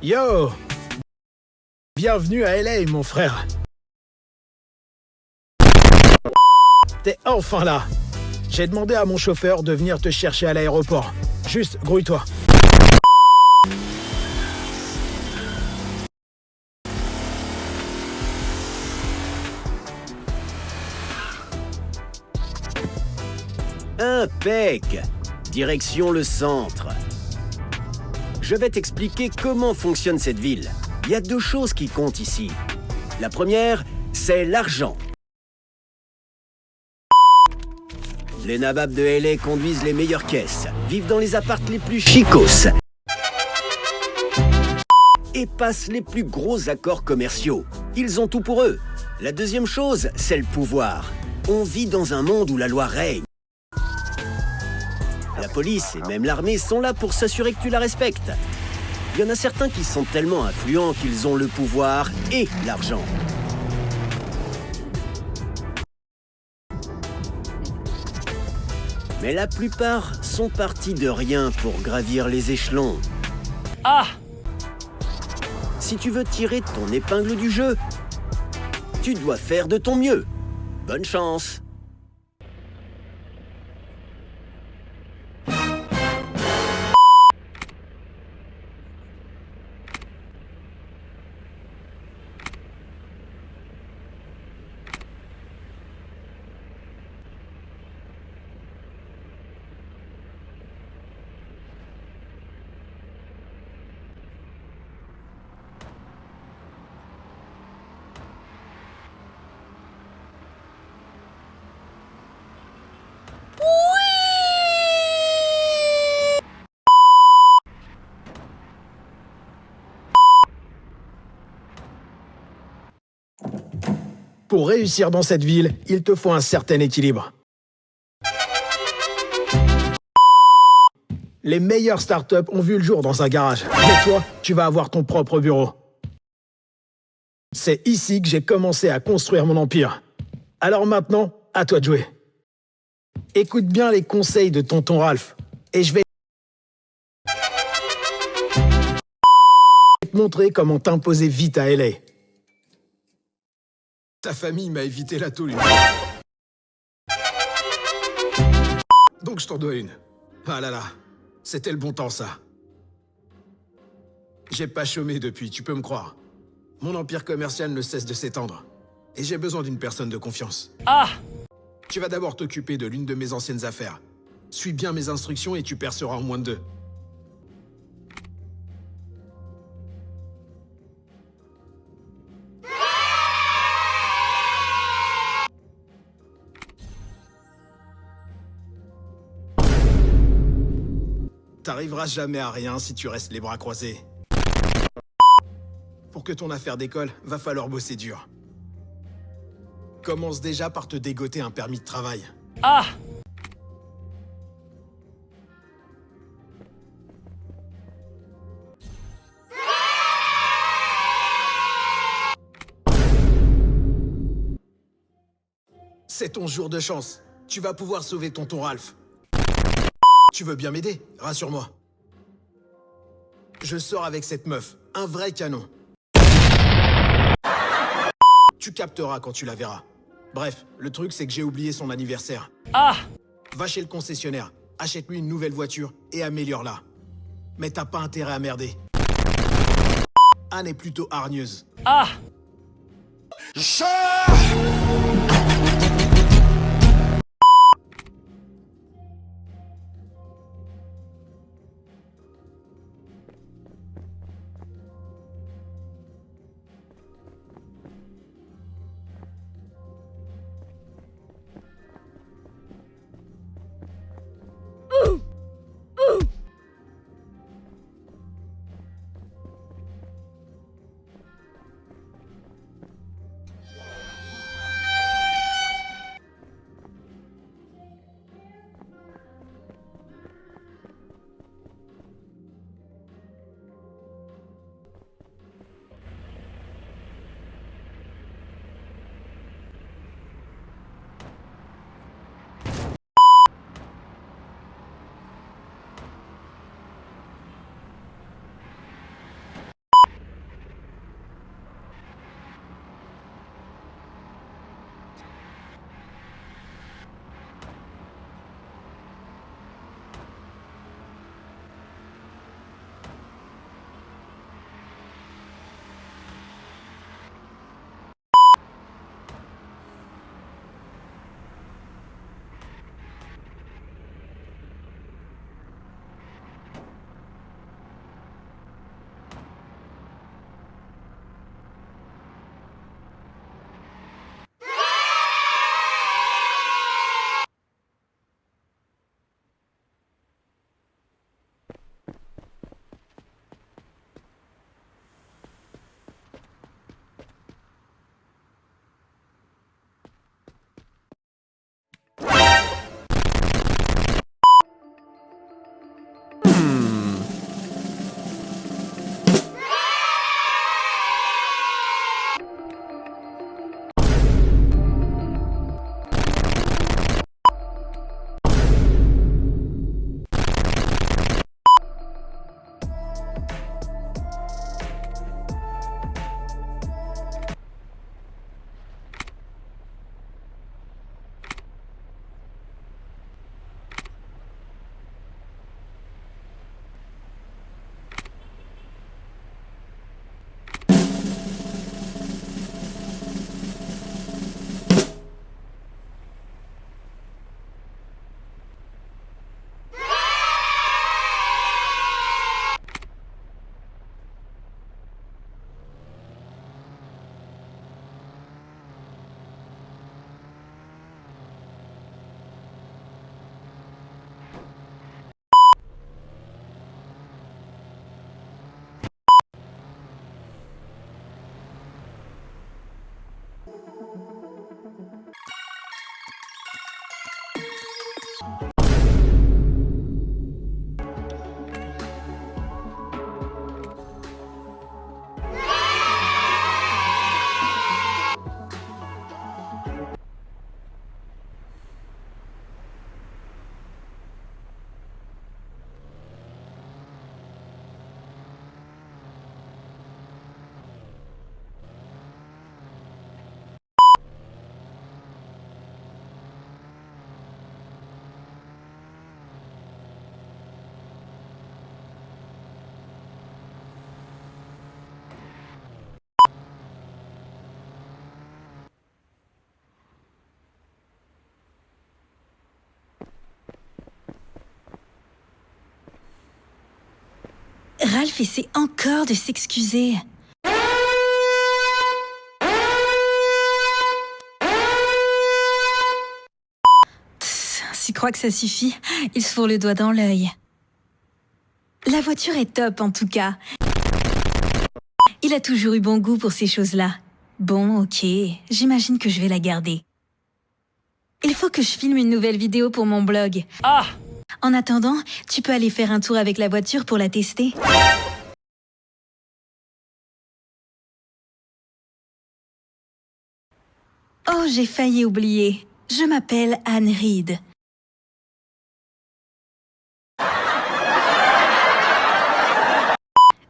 Yo! Bienvenue à LA, mon frère. T'es enfin là. J'ai demandé à mon chauffeur de venir te chercher à l'aéroport. Juste, grouille-toi. Impec! Direction le centre. Je vais t'expliquer comment fonctionne cette ville. Il y a deux choses qui comptent ici. La première, c'est l'argent. Les nababs de LA conduisent les meilleures caisses, vivent dans les apparts les plus chicos et passent les plus gros accords commerciaux. Ils ont tout pour eux. La deuxième chose, c'est le pouvoir. On vit dans un monde où la loi règne. La police et même l'armée sont là pour s'assurer que tu la respectes. Il y en a certains qui sont tellement influents qu'ils ont le pouvoir et l'argent. Mais la plupart sont partis de rien pour gravir les échelons. Ah! Si tu veux tirer ton épingle du jeu, tu dois faire de ton mieux. Bonne chance! Pour réussir dans cette ville, il te faut un certain équilibre. Les meilleures startups ont vu le jour dans un garage. Mais toi, tu vas avoir ton propre bureau. C'est ici que j'ai commencé à construire mon empire. Alors maintenant, à toi de jouer. Écoute bien les conseils de tonton Ralph. Et je vais te montrer comment t'imposer vite à LA. Ta famille m'a évité la tôle. Donc je t'en dois une. Ah là là, c'était le bon temps ça. J'ai pas chômé depuis, tu peux me croire. Mon empire commercial ne cesse de s'étendre. Et j'ai besoin d'une personne de confiance. Ah! Tu vas d'abord t'occuper de l'une de mes anciennes affaires. Suis bien mes instructions et tu perceras en moins de 2. T'arriveras jamais à rien si tu restes les bras croisés. Pour que ton affaire décolle, va falloir bosser dur. Commence déjà par te dégoter un permis de travail. Ah! C'est ton jour de chance. Tu vas pouvoir sauver tonton Ralph. Tu veux bien m'aider? Rassure-moi. Je sors avec cette meuf. Un vrai canon. Tu capteras quand tu la verras. Bref, le truc c'est que j'ai oublié son anniversaire. Ah! Va chez le concessionnaire, achète-lui une nouvelle voiture et améliore-la. Mais t'as pas intérêt à merder. Anne est plutôt hargneuse. Ah! Ralph essaie encore de s'excuser. Tu crois que ça suffit? Il se fourre le doigt dans l'œil. La voiture est top en tout cas. Il a toujours eu bon goût pour ces choses-là. Bon, ok, j'imagine que je vais la garder. Il faut que je filme une nouvelle vidéo pour mon blog. Ah! En attendant, tu peux aller faire un tour avec la voiture pour la tester. Oh, j'ai failli oublier. Je m'appelle Anne Reed.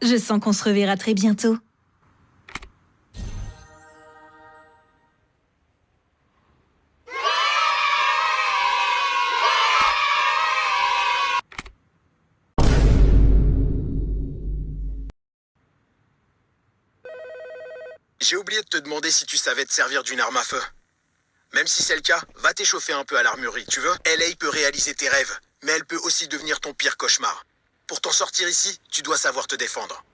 Je sens qu'on se reverra très bientôt. J'ai oublié de te demander si tu savais te servir d'une arme à feu. Même si c'est le cas, va t'échauffer un peu à l'armurerie, tu veux? LA peut réaliser tes rêves, mais elle peut aussi devenir ton pire cauchemar. Pour t'en sortir ici, tu dois savoir te défendre.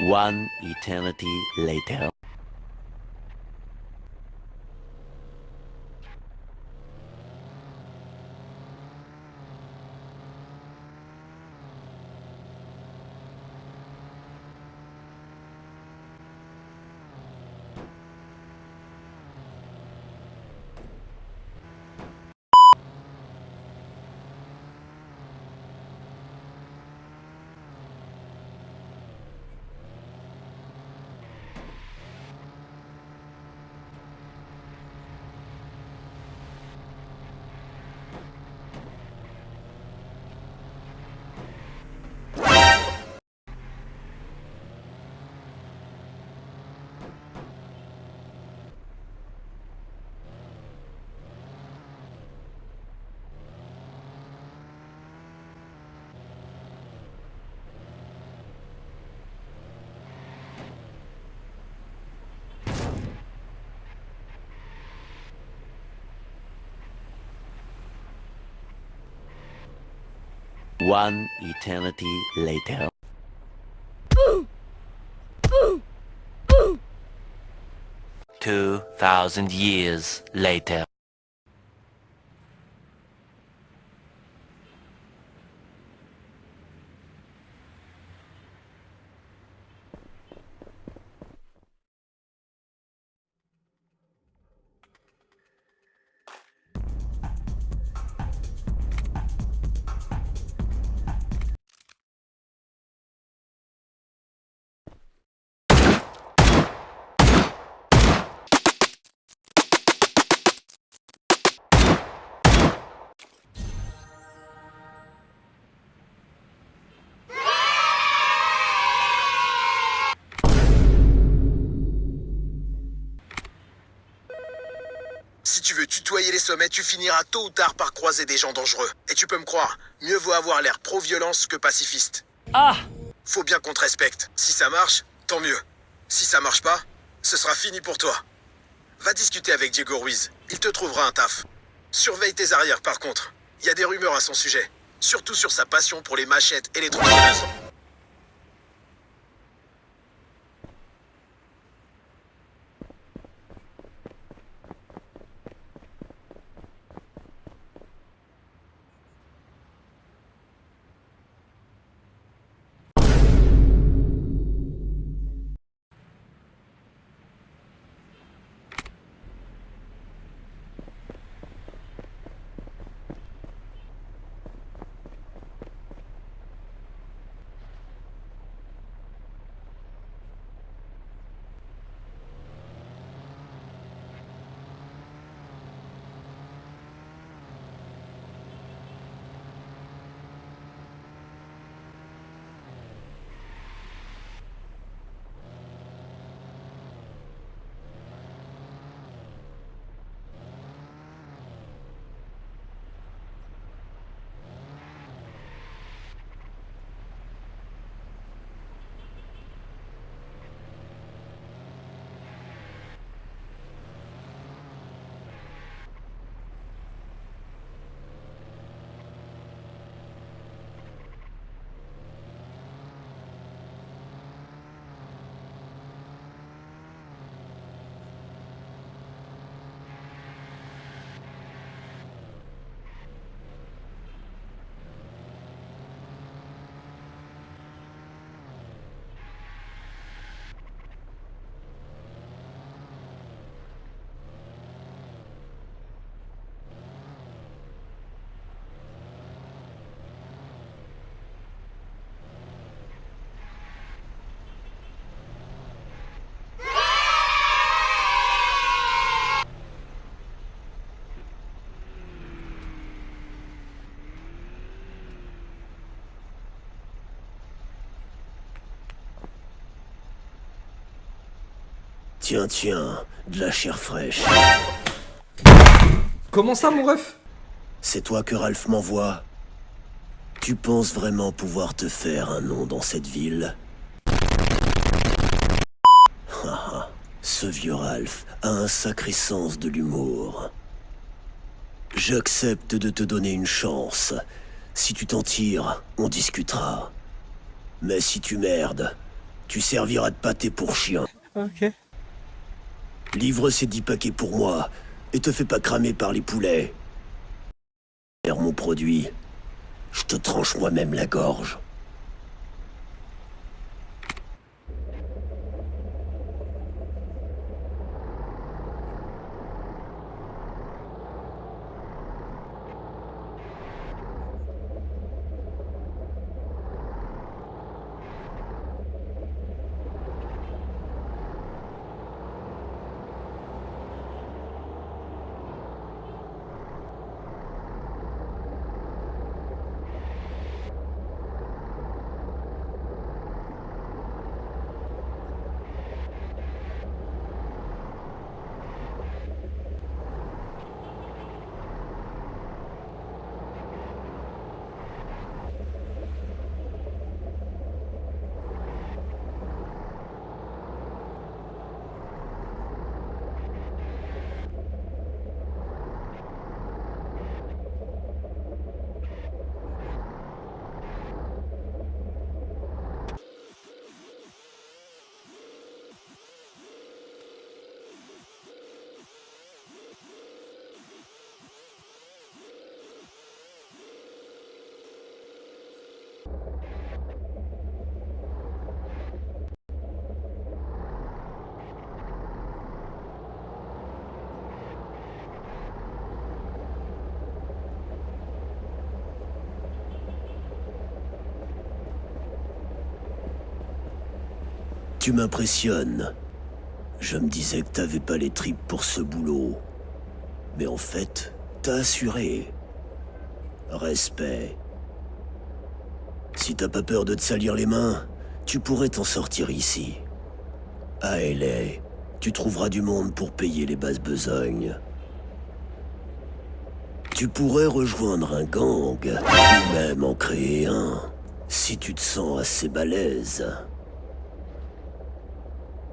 One eternity later. One eternity later. 2,000 years later. Si tu veux tutoyer les sommets, tu finiras tôt ou tard par croiser des gens dangereux. Et tu peux me croire, mieux vaut avoir l'air pro-violence que pacifiste. Ah! Faut bien qu'on te respecte. Si ça marche, tant mieux. Si ça marche pas, ce sera fini pour toi. Va discuter avec Diego Ruiz, il te trouvera un taf. Surveille tes arrières par contre. Il y a des rumeurs à son sujet. Surtout sur sa passion pour les machettes et les tronçonneuses. Tiens, de la chair fraîche. Comment ça, mon ref? C'est toi que Ralph m'envoie? Tu penses vraiment pouvoir te faire un nom dans cette ville? Haha, ce vieux Ralph a un sacré sens de l'humour. J'accepte de te donner une chance. Si tu t'en tires, on discutera. Mais si tu merdes, tu serviras de pâté pour chien. Ok. Livre ces 10 paquets pour moi, et te fais pas cramer par les poulets. Mon produit, je te tranche moi-même la gorge. Tu m'impressionnes. Je me disais que t'avais pas les tripes pour ce boulot. Mais en fait, t'as assuré. Respect. Si t'as pas peur de te salir les mains, tu pourrais t'en sortir ici. À LA, tu trouveras du monde pour payer les basses besognes. Tu pourrais rejoindre un gang, ou même en créer un, si tu te sens assez balèze.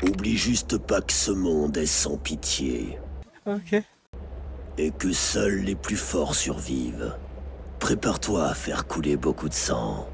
Oublie juste pas que ce monde est sans pitié. Ok. Et que seuls les plus forts survivent. Prépare-toi à faire couler beaucoup de sang.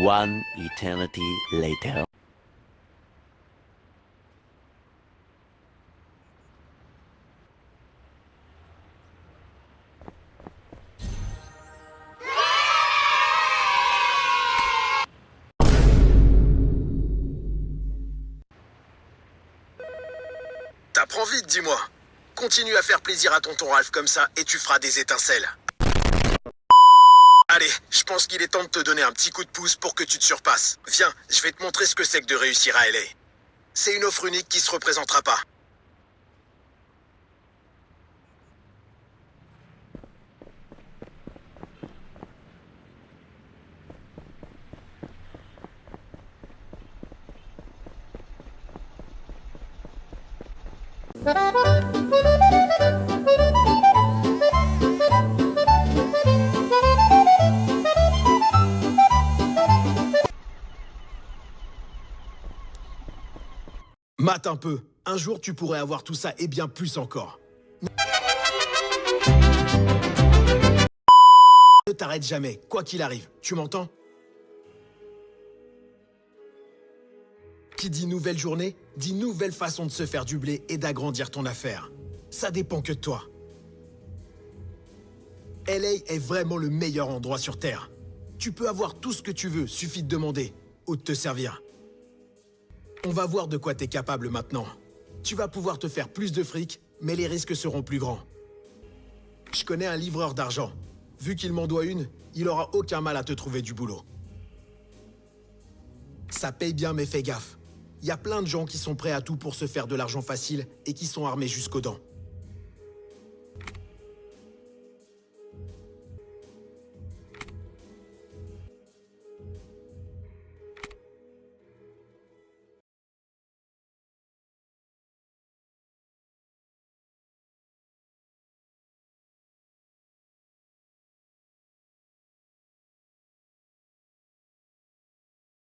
One eternity later. T'apprends vite, dis-moi. Continue à faire plaisir à tonton Ralph comme ça et tu feras des étincelles. Allez, je pense qu'il est temps de te donner un petit coup de pouce pour que tu te surpasses. Viens, je vais te montrer ce que c'est que de réussir à LA. C'est une offre unique qui se représentera pas. Mate un peu. Un jour, tu pourrais avoir tout ça et bien plus encore. Ne t'arrête jamais, quoi qu'il arrive. Tu m'entends? Qui dit nouvelle journée, dit nouvelle façon de se faire du blé et d'agrandir ton affaire. Ça dépend que de toi. LA est vraiment le meilleur endroit sur Terre. Tu peux avoir tout ce que tu veux, suffit de demander ou de te servir. On va voir de quoi t'es capable maintenant. Tu vas pouvoir te faire plus de fric, mais les risques seront plus grands. Je connais un livreur d'argent. Vu qu'il m'en doit une, il aura aucun mal à te trouver du boulot. Ça paye bien, mais fais gaffe. Il y a plein de gens qui sont prêts à tout pour se faire de l'argent facile et qui sont armés jusqu'aux dents.